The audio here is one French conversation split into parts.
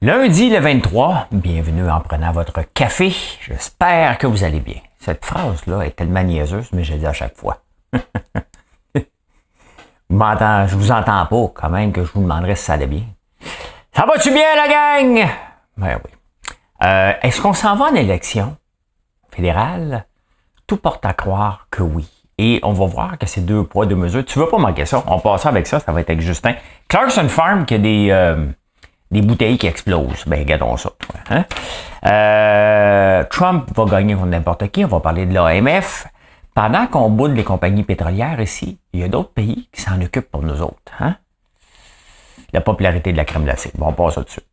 Lundi le 23, bienvenue en prenant votre café. J'espère que vous allez bien. Cette phrase-là est tellement niaiseuse, mais je le dis à chaque fois. Je vous entends pas quand même que je vous demanderais si ça allait bien. Ça va-tu bien la gang? Ben oui. Est-ce qu'on s'en va en élection fédérale? Tout porte à croire que oui. Et on va voir que c'est 2 poids, 2 mesures. Tu veux pas manquer ça? On passe avec ça, ça va être avec Justin. Clarkson Farm qui a des bouteilles qui explosent. Ben, regardons ça. Hein? Trump va gagner contre n'importe qui. On va parler de l'AMF. Pendant qu'on boude les compagnies pétrolières ici, il y a d'autres pays qui s'en occupent pour nous autres. Hein? La popularité de la crème glacée. Bon, on passe ça tout de suite.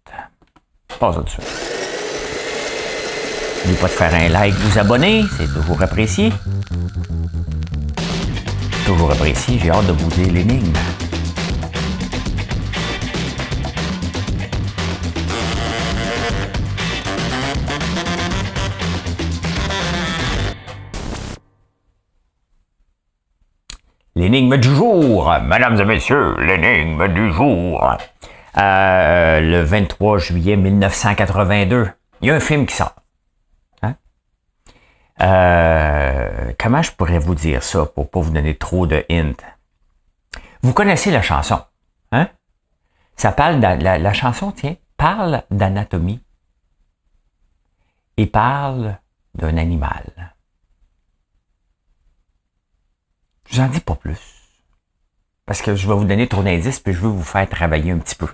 N'oubliez pas de faire un like, vous abonner. C'est toujours apprécié. Toujours apprécié. J'ai hâte de vous dire l'énigme. L'énigme du jour, mesdames et messieurs, l'énigme du jour. Le 23 juillet 1982, il y a un film qui sort. Hein? Comment je pourrais vous dire ça pour pas vous donner trop de hints? Vous connaissez la chanson, hein? Ça parle la chanson, tiens, parle d'anatomie et parle d'un animal. Je n'en dis pas plus. Parce que je vais vous donner trop d'indices puis je veux vous faire travailler un petit peu.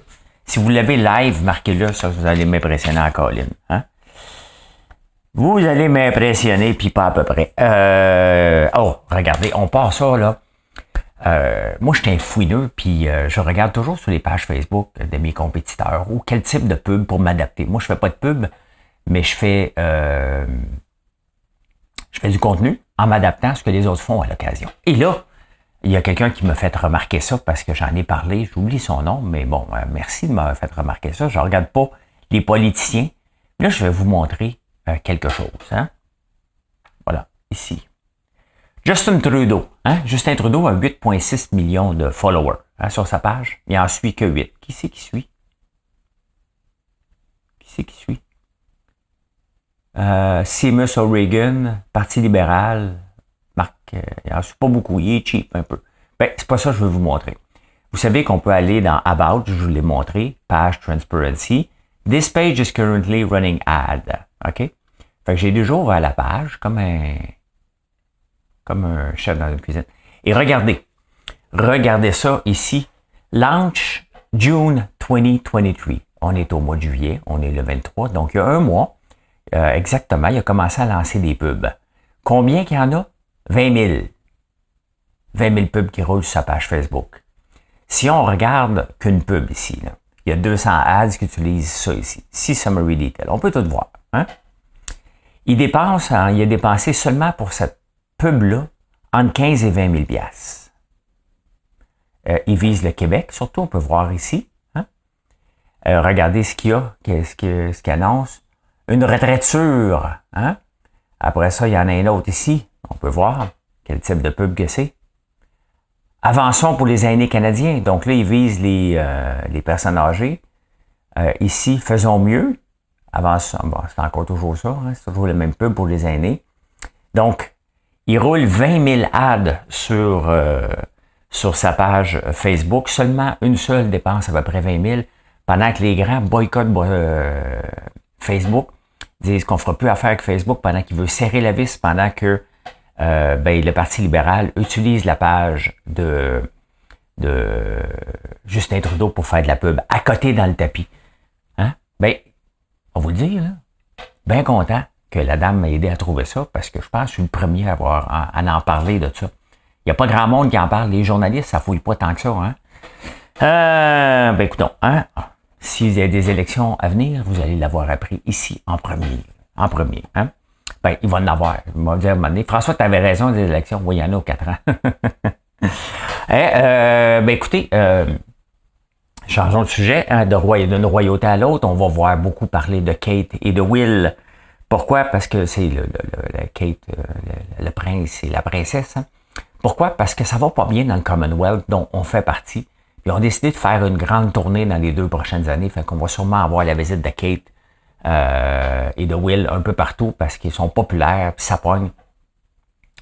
Si vous l'avez live, marquez-le, ça, vous allez m'impressionner en colline. Hein? Vous allez m'impressionner, puis pas à peu près. Regardez, on part ça, là. Moi, je suis un fouineux, puis je regarde toujours sur les pages Facebook de mes compétiteurs ou quel type de pub pour m'adapter. Moi, je fais pas de pub, mais je fais du contenu en m'adaptant à ce que les autres font à l'occasion. Et là, il y a quelqu'un qui m'a fait remarquer ça parce que j'en ai parlé, j'oublie son nom, mais bon, merci de m'avoir fait remarquer ça. Je ne regarde pas les politiciens. Là, je vais vous montrer quelque chose. Hein? Voilà, ici. Justin Trudeau. Hein? Justin Trudeau a 8,6 millions de followers sur sa page. Il n'en suit que 8. Qui c'est qui suit? Seamus O'Regan, Parti libéral, Marc, il n'en suit pas beaucoup, il est cheap un peu. Ben, c'est pas ça que je veux vous montrer. Vous savez qu'on peut aller dans About, je vous l'ai montré, page Transparency. This page is currently running ad. OK? Fait que j'ai déjà ouvert la page comme un chef dans une cuisine. Et regardez ça ici. Launch June 2023. On est au mois de juillet, on est le 23, donc il y a un mois. Exactement, il a commencé à lancer des pubs. Combien qu'il y en a? 20 000. 20 000 pubs qui roulent sur sa page Facebook. Si on regarde qu'une pub ici, là, il y a 200 ads qui utilisent ça ici. See Summary Detail. On peut tout voir. Hein? Il a dépensé seulement pour cette pub-là entre 15 et 20 000 piastres. Il vise le Québec, surtout, on peut voir ici. Hein? Regardez ce qu'il y a, ce qu'il annonce. Une retraite sûre. Hein? Après ça, il y en a un autre ici. On peut voir quel type de pub que c'est. Avançons pour les aînés canadiens. Donc là, ils visent les personnes âgées. Ici, faisons mieux. Avançons. Bon, c'est encore toujours ça. Hein? C'est toujours le même pub pour les aînés. Donc, il roule 20 000 ads sur sa page Facebook. Seulement une seule dépense à peu près 20 000. Pendant que les grands boycottent Facebook, disent qu'on ne fera plus affaire avec Facebook pendant qu'il veut serrer la vis, pendant que le Parti libéral utilise la page de Justin Trudeau pour faire de la pub à côté dans le tapis. Hein? Ben, on va vous le dire, là, bien content que la dame m'a aidé à trouver ça, parce que je pense que je suis le premier à en parler de ça. Il n'y a pas grand monde qui en parle. Les journalistes, ça ne fouille pas tant que ça. Hein? Écoutons, hein? S'il y a des élections à venir, vous allez l'avoir appris ici, en premier. Hein? Ben, il va en avoir. Il va dire à un moment donné, François, tu avais raison des élections. Oui, il y en a aux 4 ans. Écoutez, changeons de sujet, hein, d'une royauté à l'autre. On va voir beaucoup parler de Kate et de Will. Pourquoi? Parce que c'est Kate, le prince et la princesse. Hein? Pourquoi? Parce que ça va pas bien dans le Commonwealth dont on fait partie. Ils ont décidé de faire une grande tournée dans les 2 prochaines années. Fait qu'on va sûrement avoir la visite de Kate et de Will un peu partout parce qu'ils sont populaires, puis ça pogne.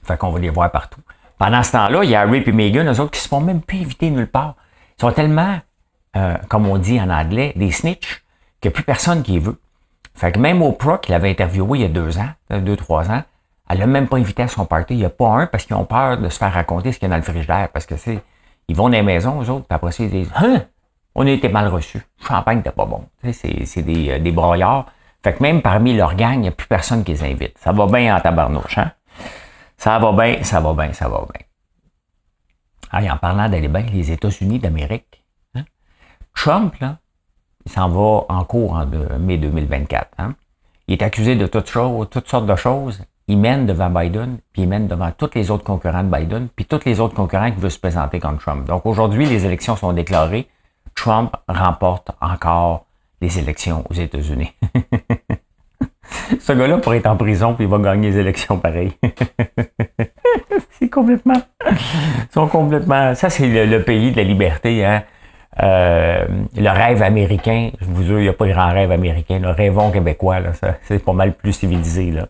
Fait qu'on va les voir partout. Pendant ce temps-là, il y a Harry et Meghan, eux autres, qui se font même plus inviter nulle part. Ils sont tellement, comme on dit en anglais, des snitch, qu'il n'y a plus personne qui les veut. Fait que même Oprah, qui l'avait interviewé il y a 2 ans, 2-3 ans, elle l'a même pas invité à son party. Il n'y a pas un parce qu'ils ont peur de se faire raconter ce qu'il y a dans le frigidaire. Parce que ils vont dans les maisons, eux autres, puis après ça, ils disent hein? On a été mal reçus. Le champagne n'était pas bon. C'est des broyards. Fait que même parmi leur gang, il n'y a plus personne qui les invite. Ça va bien en tabarnouche, hein? Ça va bien, ça va bien, ça va bien. Ah, et en parlant d'aller bien, les États-Unis d'Amérique, hein? Trump, là, il s'en va en cours en mai 2024. Hein? Il est accusé de toutes sortes de choses. Il mène devant Biden, puis il mène devant tous les autres concurrents de Biden, puis tous les autres concurrents qui veulent se présenter comme Trump. Donc aujourd'hui, les élections sont déclarées. Trump remporte encore les élections aux États-Unis. Ce gars-là pourrait être en prison, puis il va gagner les élections pareil. C'est complètement... Ils sont complètement... Ça, c'est le pays de la liberté, hein? Le rêve américain, je vous jure, il n'y a pas de grand rêve américain. Le rêvons québécois, là, ça, c'est pas mal plus civilisé. Là,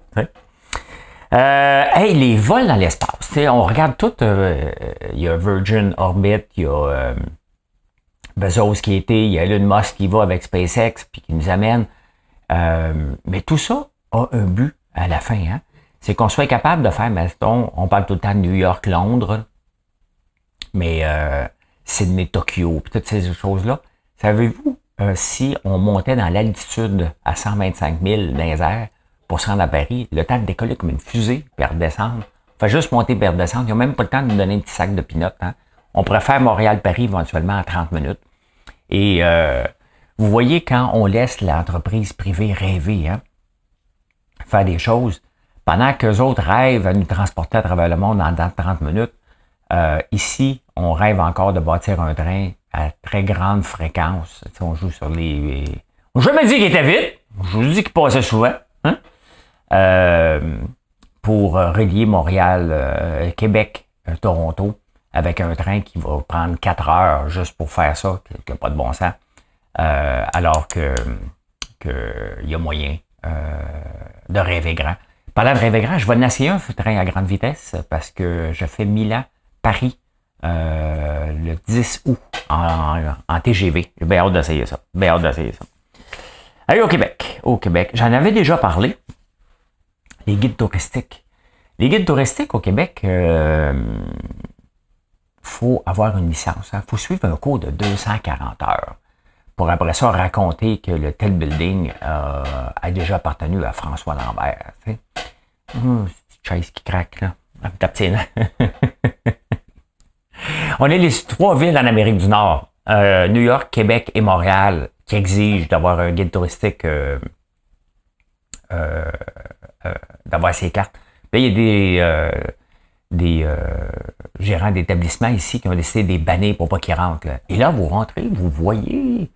hey, les vols dans l'espace, on regarde tout. Il y a Virgin Orbit, il y a Bezos qui était, il y a Elon Musk qui va avec SpaceX puis qui nous amène. Mais tout ça a un but à la fin. Hein? C'est qu'on soit capable de faire, mettons, on parle tout le temps de New York, Londres, mais Sydney, Tokyo, puis toutes ces choses-là. Savez-vous, si on montait dans l'altitude à 125 000 dans les airs pour se rendre à Paris, le temps de décoller comme une fusée, puis redescendre, fait juste monter puis redescendre, ils n'ont même pas le temps de nous donner un petit sac de peanuts. Hein? On pourrait faire Montréal-Paris éventuellement en 30 minutes. Et vous voyez, quand on laisse l'entreprise privée rêver, hein, faire des choses, pendant qu'eux autres rêvent à nous transporter à travers le monde en 30 minutes, ici, on rêve encore de bâtir un train à très grande fréquence. Tu sais, on joue sur les... On n'a jamais dit qu'il était vite. Je vous dis qu'il passait souvent. Hein? Pour relier Montréal, Québec, Toronto, avec un train qui va prendre 4 heures juste pour faire ça, qui n'a pas de bon sens. Alors que y a moyen de rêver grand. Parlant de rêver grand, je vais en essayer un train à grande vitesse parce que je fais Milan-Paris le 10 août en TGV. J'ai bien hâte d'essayer ça. Bien hâte d'essayer ça. Allez, au Québec, j'en avais déjà parlé. Les guides touristiques. Les guides touristiques au Québec, faut avoir une licence. Il faut suivre un cours de 240 heures pour après ça raconter que le tel building a déjà appartenu à François Lambert. Tu sais. Petite chaise qui craque, là. On est les 3 villes en Amérique du Nord, New York, Québec et Montréal, qui exigent d'avoir un guide touristique, d'avoir ses cartes. Là, il y a des gérants d'établissements ici qui ont décidé de les bannir pour pas qu'ils rentrent. Là. Et là, vous rentrez, vous voyez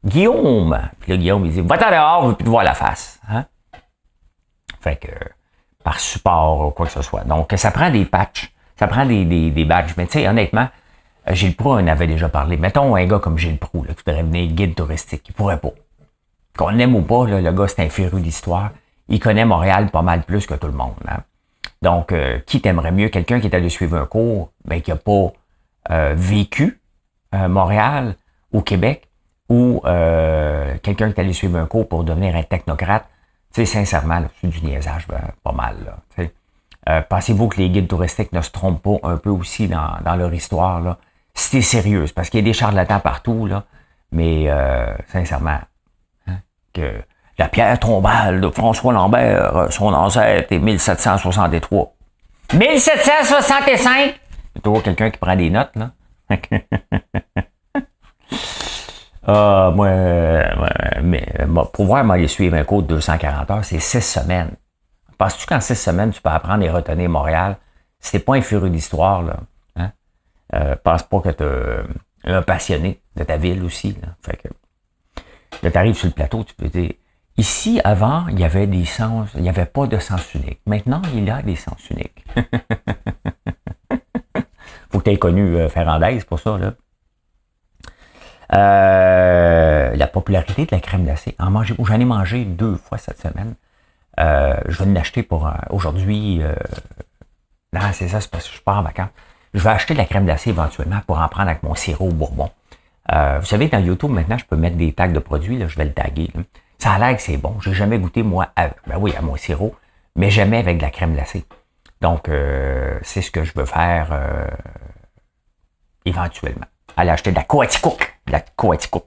Guillaume. Puis là, Guillaume, il dit, va-t'en dehors, je veux plus te voir la face. Hein? Fait que, par support ou quoi que ce soit. Donc, ça prend des patchs. Ça prend des badges. Mais tu sais, honnêtement, Gilles Proulx en avait déjà parlé. Mettons un gars comme Gilles Proulx, là, qui voudrait devenir guide touristique. Il pourrait pas. Qu'on l'aime ou pas, là, le gars, c'est un féru d'histoire. Il connaît Montréal pas mal plus que tout le monde. Hein? Donc, qui t'aimerait mieux? Quelqu'un qui est allé suivre un cours, ben, qui n'a pas vécu Montréal ou Québec, ou quelqu'un qui est allé suivre un cours pour devenir un technocrate. Tu sais, sincèrement, là, c'est du niaisage, ben, pas mal. Là, tu sais. Pensez-vous que les guides touristiques ne se trompent pas un peu aussi dans leur histoire? Là? C'était sérieux, parce qu'il y a des charlatans partout, là, mais sincèrement, hein, que la pierre tombale de François Lambert, son ancêtre est 1763. 1765! C'est toujours quelqu'un qui prend des notes, là. Mais pour voir m'aller suivre un cours de 240 heures, c'est 6 semaines. Penses-tu qu'en 6 semaines, tu peux apprendre et retenir Montréal? Si t'es pas un furieux d'histoire, là, hein? Pense pas que t'es un passionné de ta ville aussi. Là. Fait que là, t'arrives sur le plateau, tu peux dire. Ici, avant, il y avait des sens, il n'y avait pas de sens unique. Maintenant, il y a des sens uniques. Faut que tu aies connu Ferrandez pour ça, là. La popularité de la crème glacée. J'en ai mangé 2 fois cette semaine. Je vais l'acheter pour aujourd'hui. Non, c'est ça, c'est parce que je pars en vacances. Je vais acheter de la crème glacée éventuellement pour en prendre avec mon sirop au bourbon. Vous savez, dans YouTube, maintenant, je peux mettre des tags de produits. Là, je vais le taguer. Là. Ça a l'air que c'est bon. J'ai jamais goûté, moi, à mon sirop, mais jamais avec de la crème glacée. Donc, c'est ce que je veux faire éventuellement. Aller acheter de la Coaticook. De la Coaticook.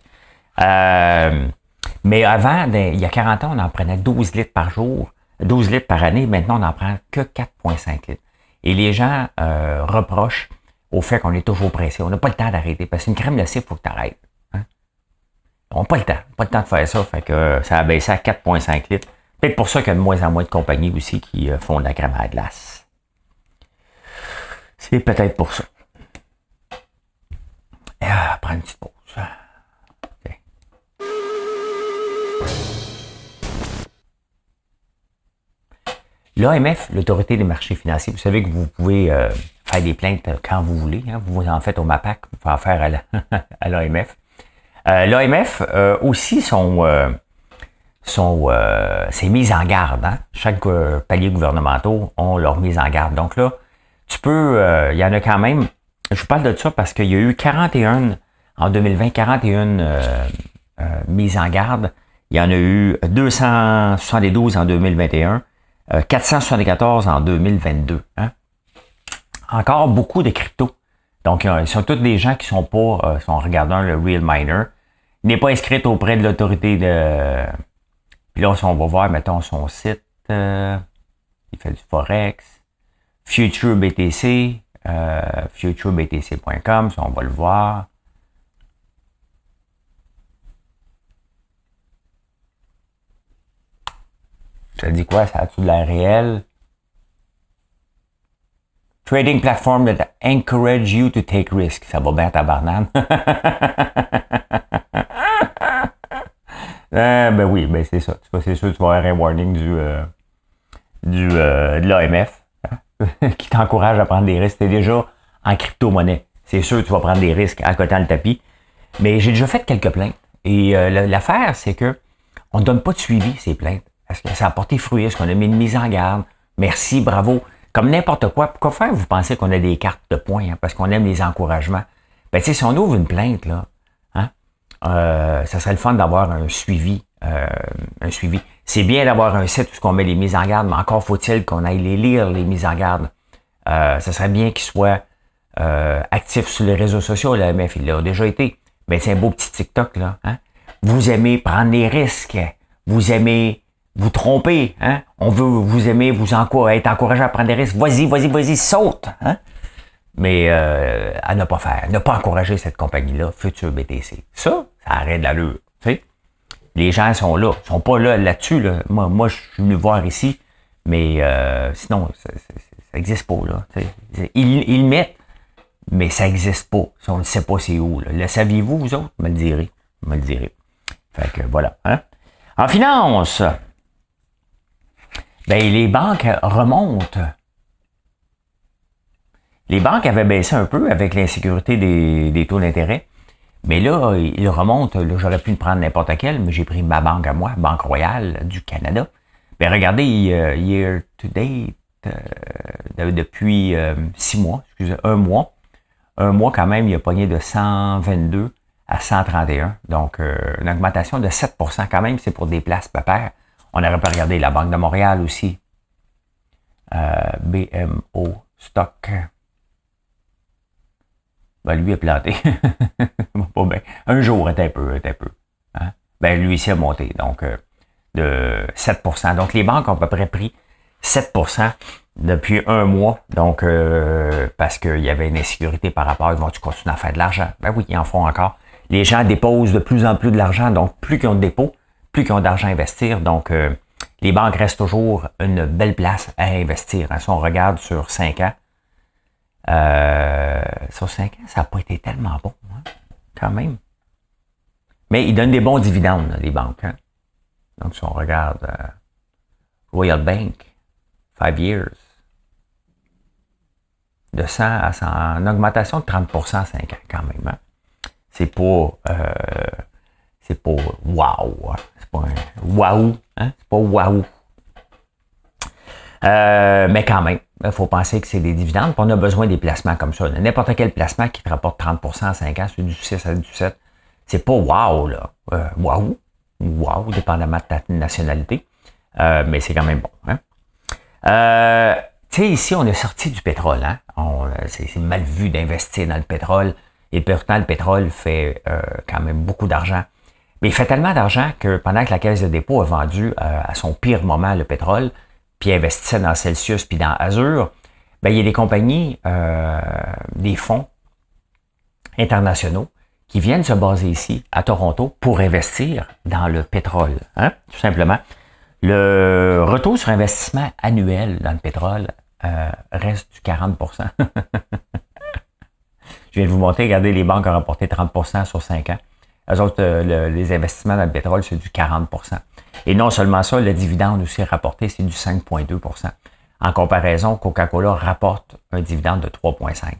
Mais avant, il y a 40 ans, on en prenait 12 litres par jour, 12 litres par année. Maintenant, on n'en prend que 4,5 litres. Et les gens reprochent au fait qu'on est toujours pressé. On n'a pas le temps d'arrêter. Parce qu'une crème glacée, il faut que tu arrêtes. Hein? On n'a pas le temps. Pas le temps de faire ça. Fait que ça a baissé à 4,5 litres. Peut-être pour ça qu'il y a de moins en moins de compagnies aussi qui font de la crème à glace. C'est peut-être pour ça. Prends une petite pause. Okay. L'AMF, l'Autorité des marchés financiers, vous savez que vous pouvez faire des plaintes quand vous voulez. Hein, vous en faites au MAPAC, vous pouvez en faire à l'AMF. L'AMF aussi c'est mise en garde. Hein? Chaque palier gouvernementaux ont leur mise en garde. Donc là, tu peux, il y en a quand même, je vous parle de ça parce qu'il y a eu 41 en 2020, 41 mises en garde. Il y en a eu 272 en 2021, 474 en 2022. Hein? Encore beaucoup de crypto. Donc, ils sont tous des gens qui sont pas, sont regardant le Real Miner. Il n'est pas inscrit auprès de l'autorité de... Puis là, on va voir, mettons, son site. Il fait du Forex. Future BTC. FutureBTC.com. Ça, on va le voir. Ça dit quoi? Ça a-tu de l'air réel? Trading platform that encourage you to take risk. Ça va bien tabarnane. Ben oui, ben c'est ça. C'est sûr que tu vas avoir un warning de l'AMF hein, qui t'encourage à prendre des risques. T'es déjà en crypto-monnaie. C'est sûr que tu vas prendre des risques en cotant le tapis. Mais j'ai déjà fait quelques plaintes. Et l'affaire, c'est que on ne donne pas de suivi, ces plaintes. Est-ce que ça a porté fruit? Est-ce qu'on a mis une mise en garde? Merci, bravo. Comme n'importe quoi. Pourquoi faire, vous pensez qu'on a des cartes de points? Hein, parce qu'on aime les encouragements. Ben, tu sais, si on ouvre une plainte, là, hein, ça serait le fun d'avoir un suivi. C'est bien d'avoir un site où on met les mises en garde, mais encore faut-il qu'on aille les lire, les mises en garde. Ça serait bien qu'ils soient actifs sur les réseaux sociaux. L'AMF, il l'a déjà été. Mais c'est un beau petit TikTok, là. Hein? Vous aimez prendre des risques. Vous aimez vous tromper. Hein? On veut vous aimer, être encouragé à prendre des risques. Vas-y, saute. Hein? Mais à ne pas faire. Ne pas encourager cette compagnie-là, Future BTC. Ça arrête l'allure. Tu sais? Les gens sont là. Ils sont pas là-dessus. Là. Moi, je suis venu voir ici. Mais sinon, ça n'existe pas. Là. Ils le mettent. Mais ça n'existe pas. On ne sait pas c'est où. Là. Le saviez-vous, vous autres? Me le direz. Fait que voilà. Hein? En finance, ben les banques remontent. Les banques avaient baissé un peu avec l'insécurité des taux d'intérêt. Mais là, ils remontent. Là, j'aurais pu le prendre n'importe quel, mais j'ai pris ma banque à moi, Banque Royale du Canada. Ben regardez, year to date, depuis 6 mois, un mois. Un mois, quand même, il a pogné de 122 à 131. Donc, une augmentation de 7%. Quand même, c'est pour des places pépères. On aurait pu regarder la Banque de Montréal aussi. BMO Stock. Ben, lui a planté. Pas bien. Un jour, était un peu. Hein? Ben, lui ici a monté. Donc, de 7%. Donc, les banques ont à peu près pris 7% depuis un mois, donc parce qu'il y avait une insécurité par rapport, ils vont-tu continuer à faire de l'argent? Ben oui, ils en font encore. Les gens déposent de plus en plus de l'argent, donc plus qu'ils ont de dépôts, plus qu'ils ont d'argent à investir, donc les banques restent toujours une belle place à investir. Hein. Si on regarde sur 5 ans, sur 5 ans, ça n'a pas été tellement bon, hein, quand même. Mais ils donnent des bons dividendes, les banques. Hein. Donc si on regarde Royal Bank, 5 years, de 100 à 100, en augmentation de 30% à 5 ans quand même. Hein? c'est pas wow. C'est pas un wow. Hein? C'est pas wow. Mais quand même, il faut penser que c'est des dividendes. Puis on a besoin des placements comme ça. N'importe quel placement qui te rapporte 30% en 5 ans, c'est du 6 à du 7. C'est pas wow, là. Wow, dépendamment de ta nationalité. Mais c'est quand même bon. Hein? Tu sais, ici, on est sorti du pétrole. Hein? C'est mal vu d'investir dans le pétrole. Et pourtant, le pétrole fait quand même beaucoup d'argent. Mais il fait tellement d'argent que pendant que la Caisse de dépôt a vendu à son pire moment le pétrole, puis investissait dans Celsius puis dans Azure, ben, il y a des compagnies, des fonds internationaux qui viennent se baser ici, à Toronto, pour investir dans le pétrole. Hein? Tout simplement. Le retour sur investissement annuel dans le pétrole reste du 40%. Je viens de vous montrer, regardez, les banques ont rapporté 30% sur 5 ans. Eux autres, les investissements dans le pétrole, c'est du 40%. Et non seulement ça, le dividende aussi rapporté, c'est du 5,2%. En comparaison, Coca-Cola rapporte un dividende de 3,5%.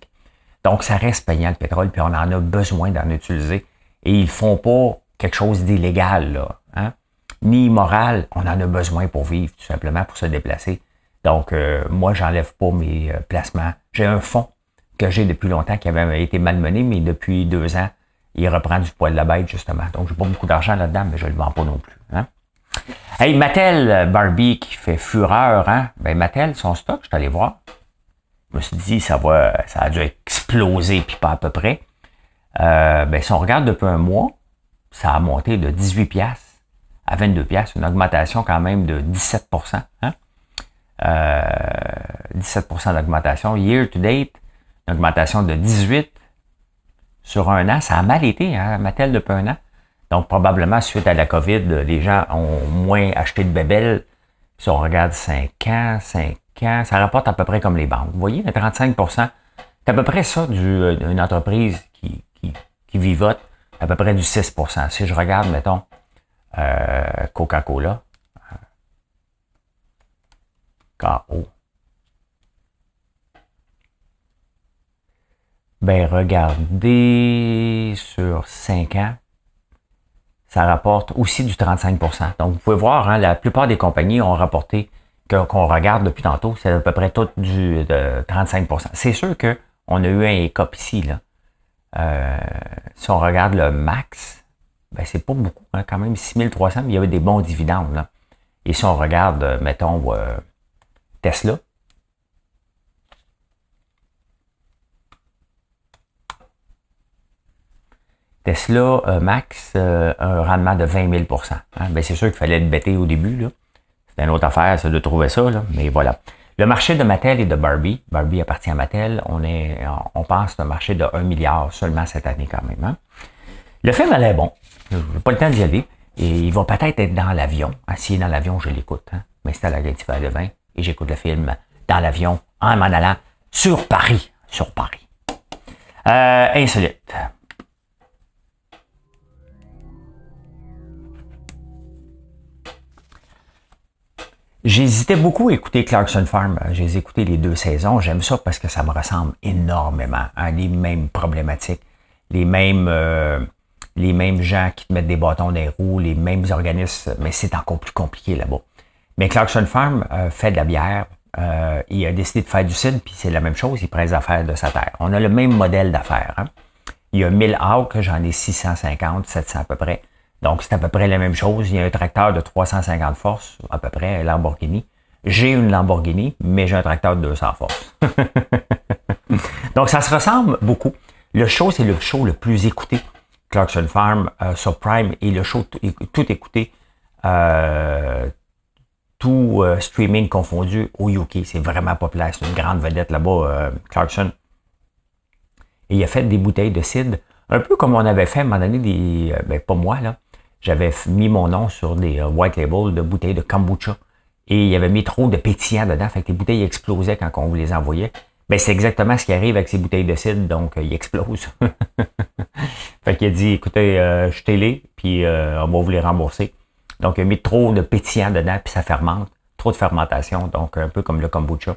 Donc, ça reste payant le pétrole, puis on en a besoin d'en utiliser. Et ils font pas quelque chose d'illégal, là. Hein? Ni immoral, on en a besoin pour vivre, tout simplement, pour se déplacer. Donc, moi, j'enlève pas mes placements. J'ai un fonds que j'ai depuis longtemps qui avait été malmené, mais depuis 2 ans, il reprend du poil de la bête, justement. Donc, j'ai pas beaucoup d'argent là-dedans, mais je le vends pas non plus. Hein? Hey, Mattel Barbie qui fait fureur, hein? Ben, Mattel, son stock, je suis allé voir. Je me suis dit, ça a dû exploser, puis pas à peu près. Ben, si on regarde depuis un mois, ça a monté de 18$ à 22$, une augmentation quand même de 17%. Hein? 17% d'augmentation. Year to date, une augmentation de 18% sur un an. Ça a mal été, hein, Mattel, depuis un an. Donc, probablement, suite à la COVID, les gens ont moins acheté de bébelles. Si on regarde 5 ans, ça rapporte à peu près comme les banques. Vous voyez, le 35%, c'est à peu près ça d'une entreprise qui vivote, à peu près du 6%. Si je regarde, mettons, Coca-Cola, KO. Ben, regardez sur 5 ans, ça rapporte aussi du 35%. Donc, vous pouvez voir, hein, la plupart des compagnies ont rapporté, qu'on regarde depuis tantôt, c'est à peu près tout de 35%. C'est sûr qu'on a eu un écop ici, là. Si on regarde le max, ben, c'est pas beaucoup, hein, quand même, 6300, mais il y avait des bons dividendes, là. Et si on regarde, mettons, Tesla, max, un rendement de 20 000%. Hein? Ben, c'est sûr qu'il fallait le bêter au début, là. C'est une autre affaire, ça, de trouver ça, là. Mais voilà. Le marché de Mattel et de Barbie appartient à Mattel. On pense un marché de 1 milliard seulement cette année, quand même. Hein? Le film, elle est bon. Je n'ai pas le temps d'y aller. Et il va peut-être être dans l'avion. Ah, s'il est dans l'avion, je l'écoute. Hein? Mais c'est à la Gatineau de vin. Et j'écoute le film dans l'avion, en m'en allant sur Paris. Insolite. J'hésitais beaucoup à écouter Clarkson Farm. J'ai écouté les 2 saisons. J'aime ça parce que ça me ressemble énormément à les mêmes problématiques, les mêmes gens qui te mettent des bâtons dans les roues, les mêmes organismes, mais c'est encore plus compliqué là-bas. Mais Clarkson Farm fait de la bière. Il a décidé de faire du cidre, puis c'est la même chose, il prend les affaires de sa terre. On a le même modèle d'affaires. Hein? Il y a 1000 acres, j'en ai 650, 700 à peu près. Donc, c'est à peu près la même chose. Il y a un tracteur de 350 forces, à peu près, un Lamborghini. J'ai une Lamborghini, mais j'ai un tracteur de 200 forces. Donc, ça se ressemble beaucoup. Le show, c'est le show le plus écouté. Clarkson Farm sur Prime est le show tout écouté. Tout streaming confondu au UK. C'est vraiment populaire. C'est une grande vedette là-bas, Clarkson. Et il a fait des bouteilles de cidre. Un peu comme on avait fait à un moment donné pas moi, là. J'avais mis mon nom sur des white label de bouteilles de kombucha. Et il y avait mis trop de pétillant dedans. Fait que les bouteilles explosaient quand on vous les envoyait. Ben, c'est exactement ce qui arrive avec ces bouteilles de cidre. Donc, ils explosent. Fait qu'il a dit, écoutez, jetez-les, puis on va vous les rembourser. Donc, il a mis trop de pétillant dedans, puis ça fermente. Trop de fermentation. Donc, un peu comme le kombucha.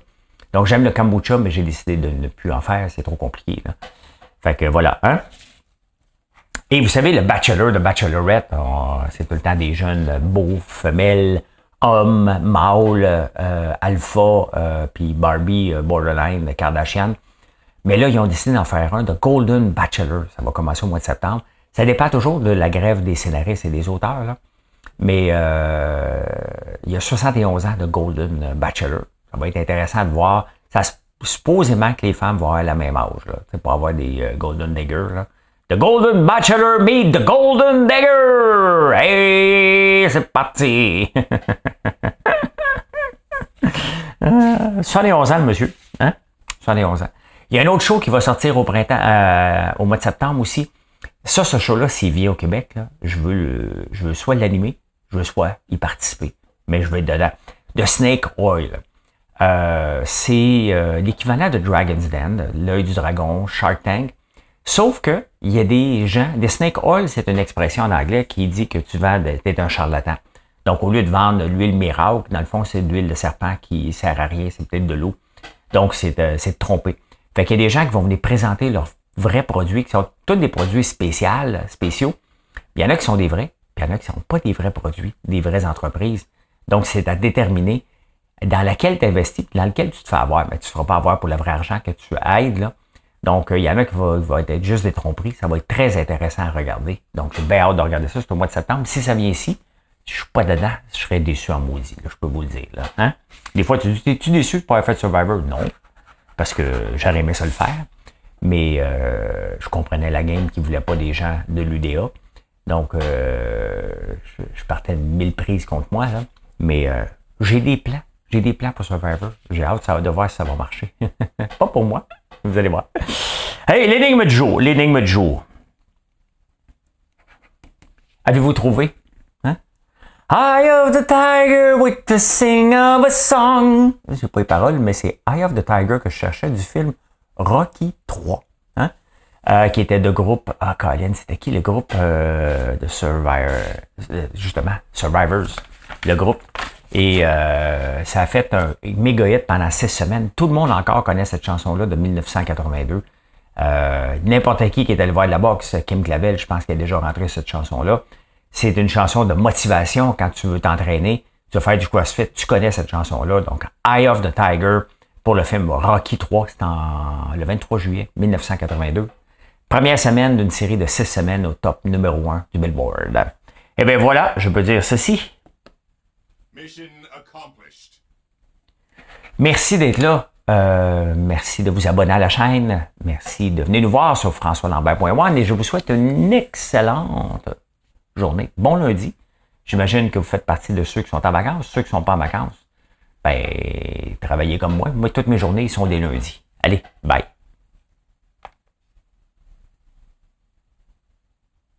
Donc, j'aime le kombucha, mais j'ai décidé de ne plus en faire. C'est trop compliqué, là. Fait que voilà, hein. Et vous savez, le bachelor, le bachelorette, c'est tout le temps des jeunes beaux, femelles, hommes, mâles, alpha, puis Barbie, borderline, Kardashian. Mais là, ils ont décidé d'en faire un de Golden Bachelor. Ça va commencer au mois de septembre. Ça dépend toujours de la grève des scénaristes et des auteurs, là. Mais il y a 71 ans de Golden Bachelor. Ça va être intéressant de voir. Ça supposément que les femmes vont avoir la même âge, là. C'est pour avoir des Golden Digger, là. The Golden Bachelor meet the Golden Digger! Hey, c'est parti! 71 ans, le monsieur. Hein? 71 ans. Il y a un autre show qui va sortir au printemps, au mois de septembre aussi. Ça, ce show-là, s'il vient au Québec, là, je veux soit l'animer, je veux soit y participer. Mais je veux être dedans. The Snake Oil. C'est l'équivalent de Dragon's Den, l'œil du dragon, Shark Tank. Sauf que il y a des gens, des snake oil, c'est une expression en anglais qui dit que tu vends, t'es un charlatan. Donc, au lieu de vendre l'huile miracle, dans le fond, c'est de l'huile de serpent qui sert à rien, c'est peut-être de l'eau. Donc, c'est de tromper. Fait qu'il y a des gens qui vont venir présenter leurs vrais produits, qui sont tous des produits spéciaux. Il y en a qui sont des vrais, puis il y en a qui ne sont pas des vrais produits, des vraies entreprises. Donc, c'est à déterminer dans laquelle tu investis, dans lequel tu te fais avoir. Mais tu ne feras pas avoir pour le vrai argent que tu aides, là. Donc, il y en a qui vont être juste des tromperies. Ça va être très intéressant à regarder. Donc, j'ai bien hâte de regarder ça. C'est au mois de septembre. Si ça vient ici, je suis pas dedans, je serais déçu en maudit. Là, je peux vous le dire. Là. Hein? Des fois, tu dis, es-tu déçu de ne pas avoir fait Survivor? Non. Parce que j'aurais aimé ça le faire. Mais je comprenais la game qui ne voulait pas des gens de l'UDA. Donc, je partais de 1000 prises contre moi. Là. Mais j'ai des plans. J'ai des plans pour Survivor. J'ai hâte de voir si ça va marcher. Pas pour moi. Vous allez voir. Hey, l'énigme du jour. L'énigme du jour. Avez-vous trouvé? Hein? Eye of the Tiger with the sing of a song. Je sais pas les paroles, mais c'est Eye of the Tiger que je cherchais du film Rocky 3. Hein? Qui était de groupe... Ah, Colin, c'était qui le groupe de Survivor? Justement, Survivors. Le groupe. Et ça a fait un méga hit pendant 6 semaines. Tout le monde encore connaît cette chanson-là de 1982. N'importe qui est allé voir de la boxe, Kim Clavel, je pense qu'elle est déjà rentrée cette chanson-là. C'est une chanson de motivation quand tu veux t'entraîner, tu veux faire du CrossFit, tu connais cette chanson-là. Donc, Eye of the Tiger pour le film Rocky 3, c'est le 23 juillet 1982. Première semaine d'une série de 6 semaines au top numéro 1 du Billboard. Et bien voilà, je peux dire ceci. Merci d'être là. Merci de vous abonner à la chaîne. Merci de venir nous voir sur françoislambert.one et je vous souhaite une excellente journée. Bon lundi. J'imagine que vous faites partie de ceux qui sont en vacances. Ceux qui ne sont pas en vacances, ben, travaillez comme moi. Moi, toutes mes journées sont des lundis. Allez, bye.